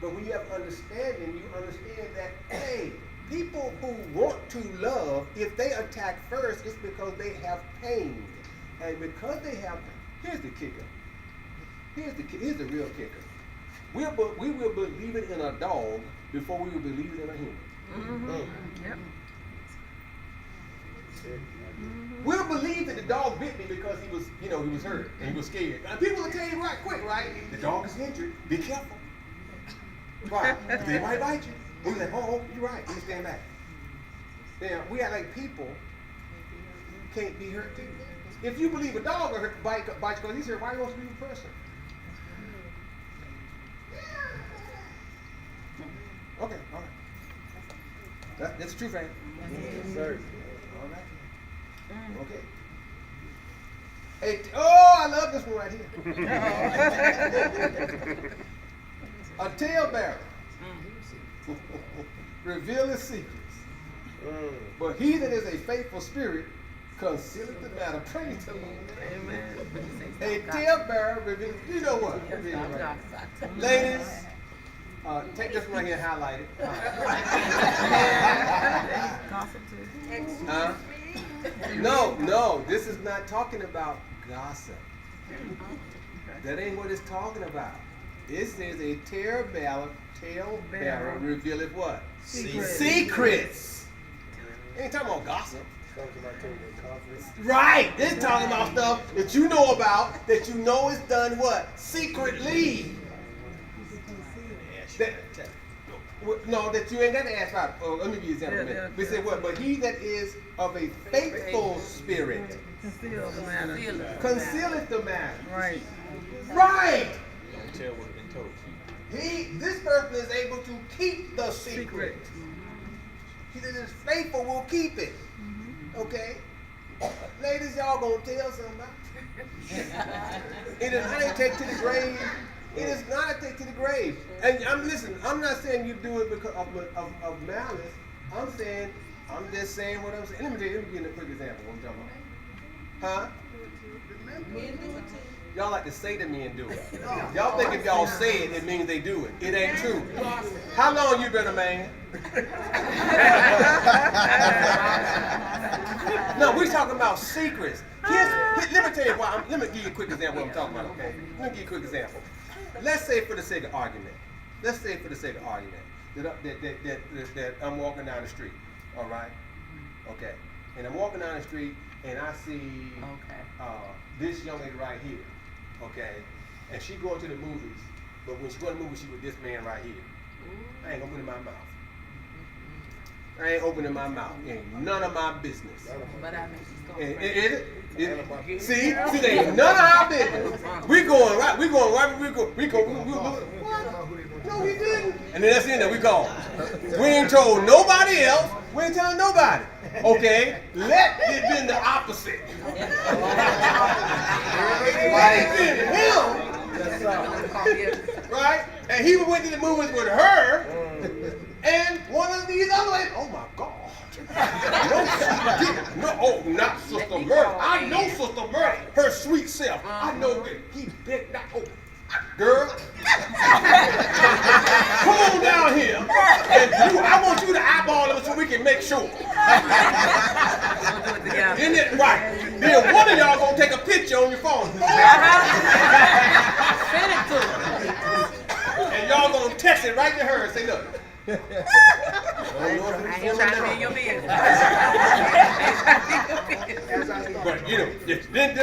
But when you have understanding, you understand that, hey, people who want to love, if they attack first, it's because they have pain. And because they have, here's the kicker. Here's the real kicker. We will believe it in a dog before we will believe it in a human. Yep. We'll believe that the dog bit me because he was, he was hurt and he was scared. Now, people will tell you right quick, right? The dog is injured. Be careful. Right? They might bite you. And you're like, oh, you're right. Let me stand back. Now, we are like people. You can't be hurt too. If you believe a dog will bite you because he's hurt, why don't you believe a person? Okay, all right. That's true, Frank. Yes, sir. All right. Okay. Hey, oh, I love this one right here. A talebearer reveal his secrets, but he that is a faithful spirit concealeth the matter. Praise the Lord. Amen. A talebearer reveal. You know what? Ladies, take this one right here and highlight it. Gossip too. Excuse me? No, this is not talking about gossip. That ain't what it's talking about. It says a talebearer revealeth what? Secrets. Ain't talking about gossip. Right. They're talking about stuff that you know about, that you know is done what? Secretly. That you ain't got to ask about. Let me give you an example. We say what? But he that is of a faithful spirit Conceal the matter. concealeth the matter. Right. Right. Don't tell what's been told to you. This person is able to keep the secret. He that is faithful will keep it. Okay? Ladies, y'all gonna tell somebody. It is not a take to the grave. It is not a take to the grave. And I'm not saying you do it because of malice. I'm just saying what I'm saying. Let me give you a quick example of what I'm talking about. Huh? Y'all like to say to me and do it. Y'all think if y'all say it, it means they do it. It ain't true. How long you been a man? No, we're talking about secrets. Let me tell you why. Let me give you a quick example of what I'm talking about, okay? Let me give you a quick example. Let's say for the sake of argument, that I'm walking down the street, all right? Okay. And I'm walking down the street and I see this young lady right here, okay? And she going to the movies, but when she go to the movies, she with this man right here. I ain't opening my mouth. I ain't opening my mouth. Ain't none of my business. But I mean, See, they ain't none of our business. We going right. We go. No, we didn't. And then that's the end that we gone. We ain't told nobody else. We ain't telling nobody. Okay, let it been the opposite. It been him. Right? And he went to the movies with her and one of these other ladies. Oh my God. Not Sister Murphy. I know Sister Murphy, her sweet self. I know that he big that. Oh, girl, come on down here. And I want you to eyeball them so we can make sure. Isn't it right? Then one of y'all gonna take a picture on your phone. send it to her. And y'all gonna text it right to her and say, look. I ain't trying to be in your business. But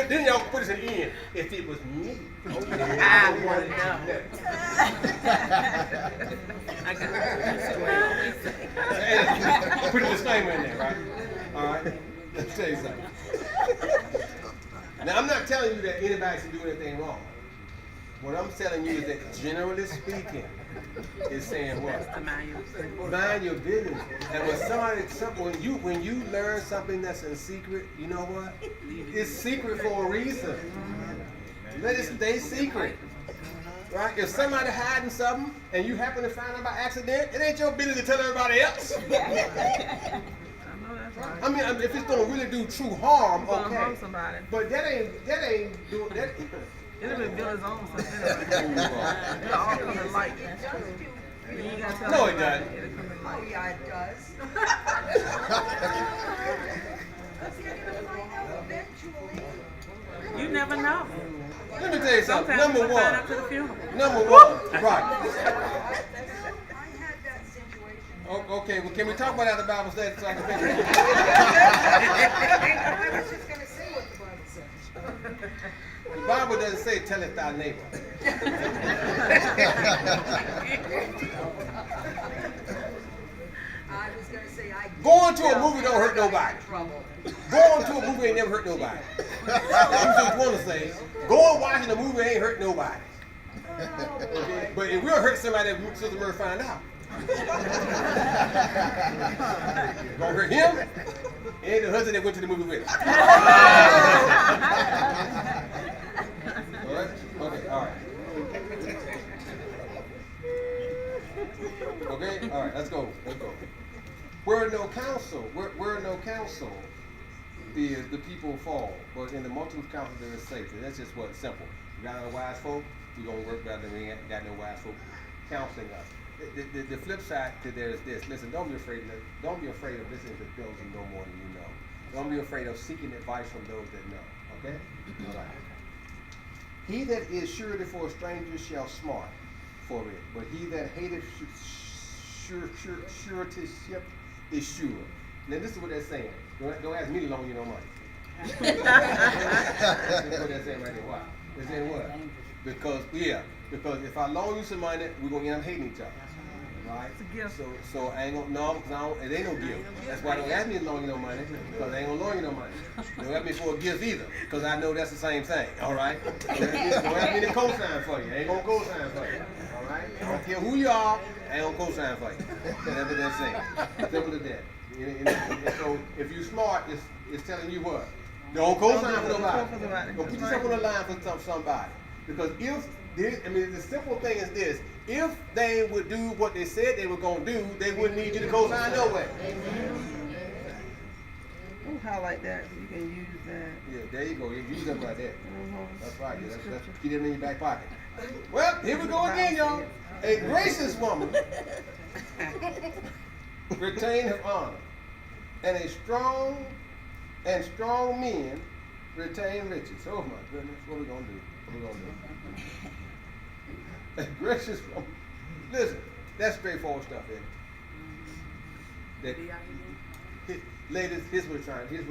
then y'all put us in the end. If it was me, I want to know. I got put a disclaimer in there, right? All right. Let me tell you something. Now I'm not telling you that anybody should do anything wrong. What I'm telling you is that generally speaking, it's saying what? Mind your business. And when you learn something that's in secret, you know what? It's secret for a reason. Let it stay secret. Right? If somebody hiding something and you happen to find out by accident, it ain't your business to tell everybody else. I mean, if it's gonna really do true harm, okay. Harm somebody. But that ain't doing that. It'll reveal his own stuff. It'll all come in light. No, it doesn't. It'll come in Oh, light. yeah, it does. Because you're going to find out eventually. You never know. Let me tell you something. Sometimes Number we find out one. to the funeral. Number one. Right. I had that situation. Okay, well, can we talk about that in the Bible study so I can finish? I was just gonna say what the Bible says. The Bible doesn't say tell it thy neighbor. I was gonna say I. Going to a movie don't hurt nobody. Trouble. Going to a movie ain't never hurt nobody. You just want to say, going watching a movie ain't hurt nobody. Okay? But it will hurt somebody if Sister Murray find out. Gonna hurt him and the husband that went to the movie with him. All right? Okay, all right. Okay, all right, let's go. Let's go. Where no counsel is the people fall, but in the multitude of counsel there is safety. That's just what simple. We got no wise folk, we're gonna work better than we ain't got no wise folk counseling us. The flip side to there is this. Listen, don't be afraid of listening to those who know more than you know. Don't be afraid of seeking advice from those that know. Okay? All right. He that is surety for a stranger shall smart for it, but he that hateth suretyship is sure. Now this is what they're saying. Don't ask me to loan you no money. That's what they're saying right there. Why? They're saying what? Because if I loan you some money, we're gonna end up hating each other. Right? So I ain't gonna it ain't no gift. That's why don't ask me to loan you no money, because I ain't gonna loan you no money. Don't ask me for a gift either, because I know that's the same thing. All right? Don't ask me to co-sign for you. I ain't gonna co-sign for you. All right? I don't care who you are, I ain't gonna co-sign for you. That's what they're saying. Simple as that. And so if you're smart, it's telling you what? Don't co-sign for nobody. Don't put yourself on the line for somebody. Because the simple thing is this: if they would do what they said they were going to do, they wouldn't need you to co-sign no way. We'll highlight that. You can use that. Yeah, there you go. You use that right there. That's right. Yeah, that's keep it in your back pocket. Well, here we go again, y'all. A gracious woman retain her honor, and strong men retain riches. Oh my goodness, what are we gonna do? A gracious woman. Listen, that's straightforward stuff, isn't it? Ladies, here's what it's trying to tell you.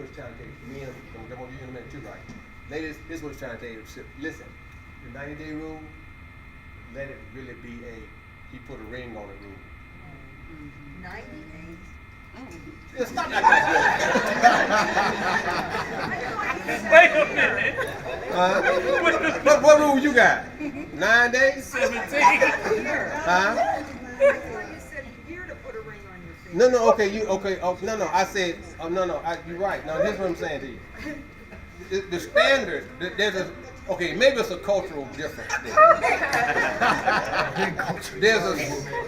Me and I'm gonna give you in a minute too, right? Ladies, here's what it's trying to tell you. Listen, the 90-day rule, let it really be he put a ring on it rule. 90 days. Yeah, stop that. Wait a minute. What rule you got? 9 days? 17. Huh? I thought you said a year to put a ring on your finger. No, okay, no, I said, you're right. Now, here's what I'm saying to you. The standard, maybe it's a cultural difference there.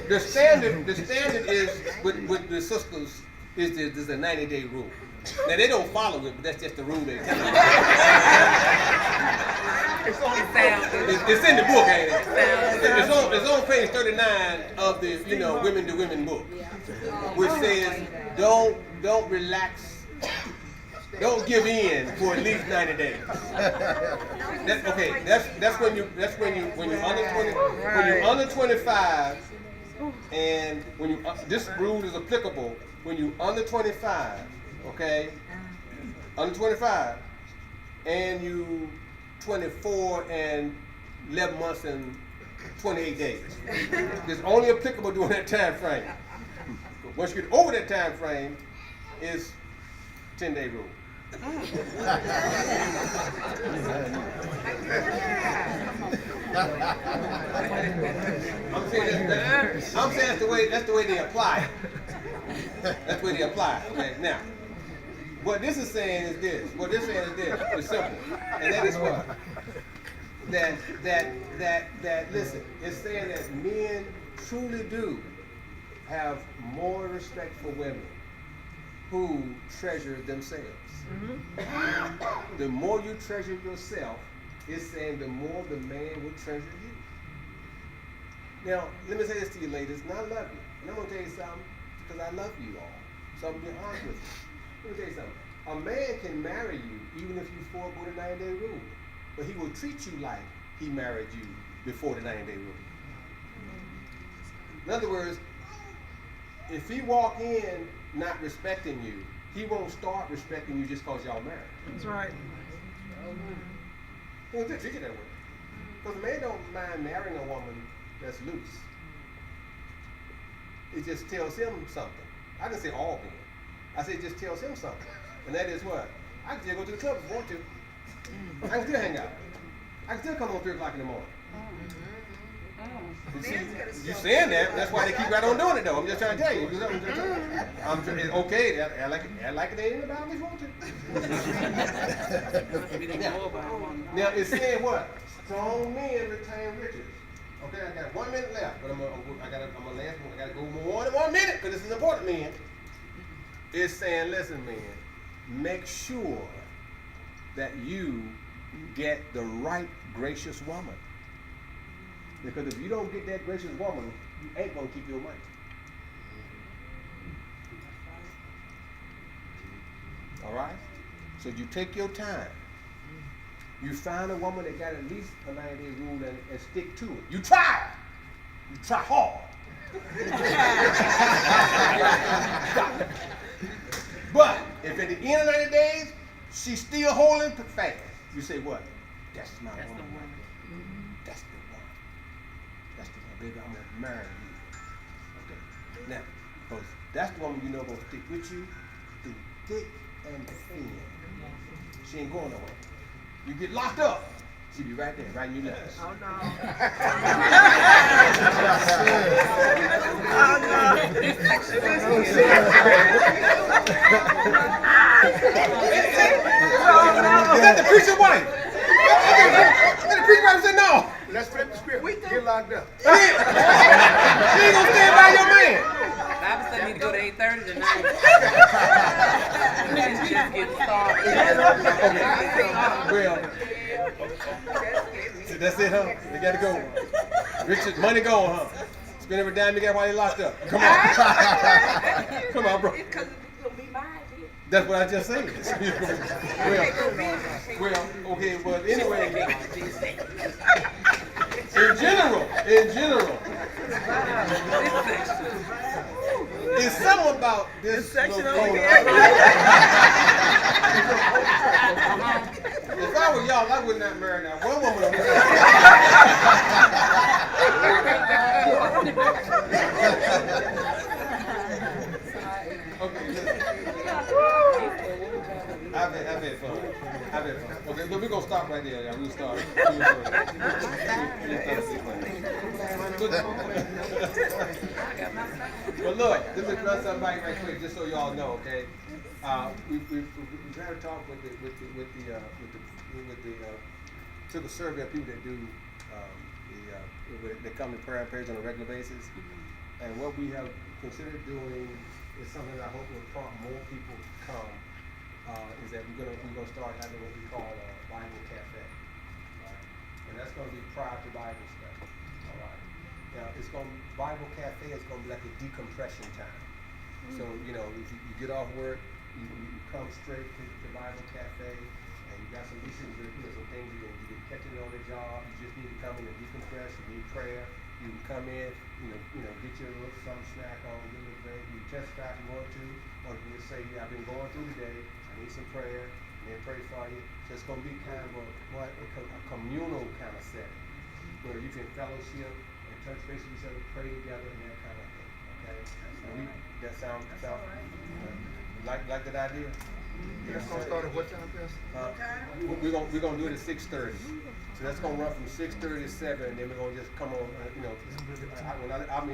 The standard is, with the sisters, is the 90-day rule. Now, they don't follow it, but that's just the rule they tell them. It's in the book, ain't it? It's on page 39 of the Women to Women book, which says don't relax, don't give in for at least 90 days. That's when you're under 25, and this rule is applicable when you're under 25. Okay, under 25, and you 24 and 11 months and 28 days. It's only applicable during that time frame. Once you get over that time frame, it's 10-day rule. I'm saying that's the way they apply it. That's the way they apply it. Okay, now. What this is saying is this. It's simple. And that is what? That listen, it's saying that men truly do have more respect for women who treasure themselves. Mm-hmm. The more you treasure yourself, it's saying the more the man will treasure you. Now, let me say this to you ladies, and I love you. And I'm going to tell you something, because I love you all. So I'm going to be honest with you. Let me tell you something. A man can marry you even if you forego the 90-day rule. but he will treat you like he married you before the 90-day rule. In other words, if he walk in not respecting you, he won't start respecting you just because y'all married. That's right. He won't treat you that way. Because a man don't mind marrying a woman that's loose. It just tells him something. I didn't say all men. I said it just tells him something. And that is what? I can still go to the club if I want to. I can still hang out. I can still come on 3 o'clock in the morning. You see, you saying that, that's why they keep right on doing it though. I'm just trying to tell you. It's okay, I like it ain't in the Bible if you want to. Now it's saying what? Strong men retain riches. Okay, I got 1 minute left, but I'm gonna last one. I gotta go more than 1 minute because this is important, man. It's saying, listen, man, make sure that you get the right gracious woman. Because if you don't get that gracious woman, you ain't gonna keep your money. All right? So you take your time. You find a woman that got at least a 90-day rule and stick to it. You try. You try hard. But if at the end of 90 days, she's still holding fast, you say what? That's my woman. That's the one. That's the one. That's the one, baby. I'm gonna marry you. Okay. Now, because that's the woman you know gonna stick with you through thick and thin. She ain't going nowhere. You get locked up, she be right there, right in your legs. Oh no. Is that the preacher's wife? Is that the preacher's wife said no? Let's flip the script. Get locked up. She ain't gonna stand by your man. Bible said need to go to 8:30 tonight. It's just getting started. Well, that's it, huh? They gotta go. Richard, money gone, huh? Spend every dime you got while you locked up. Come on. Come on, bro. Because it's gonna be mine. That's what I just said. well, okay, but anyway, in general, it's something about this section little over corner. here. If I were y'all, I would not marry that one woman. Okay, listen. I've had fun. Okay, but we're gonna stop right there. Y'all. We'll start. Well, look, let me address somebody right quick, just so y'all know, okay? We've had a talk with the took a survey of people that do that come to prayer and prayers on a regular basis, and what we have considered doing is something that I hope will prompt more people to come. Is that we're gonna start having what we call a Bible cafe, right? And that's gonna be prior to Bible study, all right? Now Bible cafe is gonna be like a decompression time. So if you get off work, you come straight to Bible cafe, and you got some issues, some things you get catching on the job. You just need to come in and decompress. You need prayer. You can come in, get your little some snack on, get a little break. You testify if you want to, or you can just say, I've been going through today. I need some prayer, and then pray for you. So it's going to be kind of a communal kind of setting where you can fellowship and touch base with each other, pray together, and that kind of thing. Okay? And that sound like that idea? That's gonna start at what time, Pastor? We're gonna do it at 6:30. So that's gonna run from 6:30 to 7, and then we're gonna just come on. I'm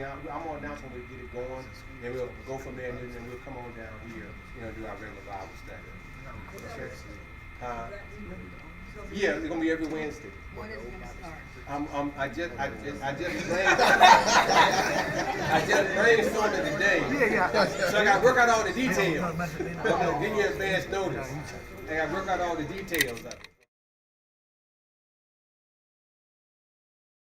on down when we get it going, and we'll go from there, and then we'll come on down here, do our regular Bible study. Yeah, it's gonna be every Wednesday. When is it gonna start? I just brainstormed it today. So I got to work out all the details. I'm gonna give you advance notice. I got to work out all the details of it.